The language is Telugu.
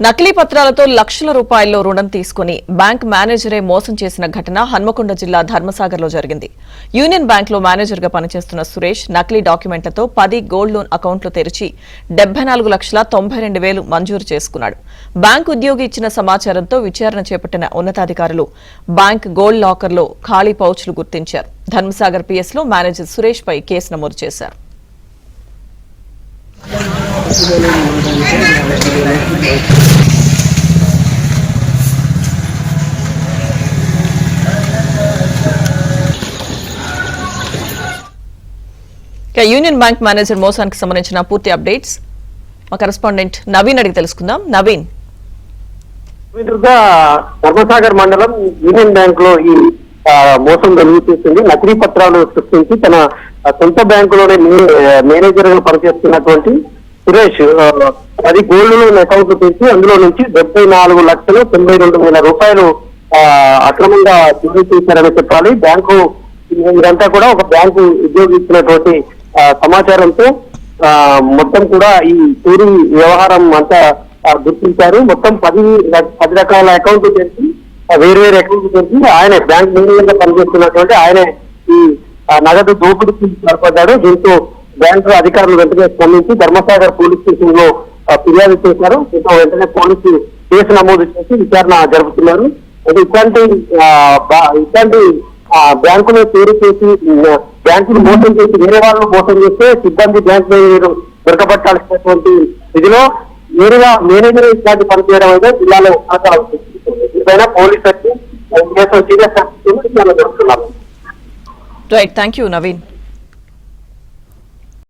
నకిలీ పత్రాలతో లక్షల రూపాయల్లో రుణం తీసుకుని బ్యాంక్ మేనేజరే మోసం చేసిన ఘటన హన్మకొండ జిల్లా ధర్మసాగర్లో జరిగింది. యూనియన్ బ్యాంక్లో మేనేజర్గా పనిచేస్తున్న సురేష్ నకిలీ డాక్యుమెంట్లతో 10 గోల్డ్ లోన్ అకౌంట్లు తెరిచి 74,92,000 మంజూరు చేసుకున్నాడు. బ్యాంక్ ఉద్యోగి ఇచ్చిన సమాచారంతో విచారణ చేపట్టిన ఉన్నతాధికారులు బ్యాంక్ గోల్డ్ లాకర్లో ఖాళీ పౌచ్లు గుర్తించారు. ధర్మసాగర్ పిఎస్లో మేనేజర్ సురేష్ పై కేసు నమోదు చేశారు. యూనియన్ బ్యాంక్ మేనేజర్ మోసానికి సంబంధించిన పూర్తి అప్డేట్స్ మా కరెస్పాండెంట్ నవీన్ అడిగి తెలుసుకుందాం. నవీన్, ధర్మసాగర్ మండలం యూనియన్ బ్యాంక్ లో ఈ మోసం జరుగుతుంది. నకిలీ పత్రాలు సృష్టించి తన సొంత బ్యాంకులోనే మేనేజర్ గా పనిచేస్తున్నటువంటి సురేష్ 10 గోల్డ్ లోన్ అకౌంట్లు తెచ్చి అందులో నుంచి 74,92,000 రూపాయలు అక్రమంగా చోరీ చేశారని చెప్పాలి. బ్యాంకు ఇదంతా కూడా ఒక బ్యాంకు ఉద్యోగి ఇచ్చినటువంటి సమాచారంతో మొత్తం కూడా ఈ చోరీ వ్యవహారం అంతా గుర్తించారు. మొత్తం 10 రకాల అకౌంట్లు తెచ్చి వేరు అకౌంట్లు తెచ్చి ఆయన బ్యాంక్ మేనేజర్ గా పనిచేస్తున్నటువంటి ఆయన ఈ నగదు దోపిడీకి పాల్పడ్డాడు. దీంతో బ్యాంకు అధికారులు వెంటనే స్పందించి ధర్మసాగర్ పోలీస్ స్టేషన్ లో ఫిర్యాదు చేశారు. వెంటనే పోలీసు కేసు నమోదు చేసి విచారణ జరుపుతున్నారు. అంటే ఇట్లాంటి బ్యాంకులో పేరు చేసి బ్యాంకులు మోసం చేసి వేరే వాళ్ళు మోసం చేస్తే సిబ్బంది బ్యాంక్ మేనేజర్ దొరకబట్టాల్సినటువంటి ఇదిలో నేరుగా మేనేజర్ ఇట్లాంటి పనిచేయడం అయితే జిల్లాలో దీనిపైన పోలీసు వచ్చి సీరియస్ జరుపుతున్నారు. Right, thank you Naveen.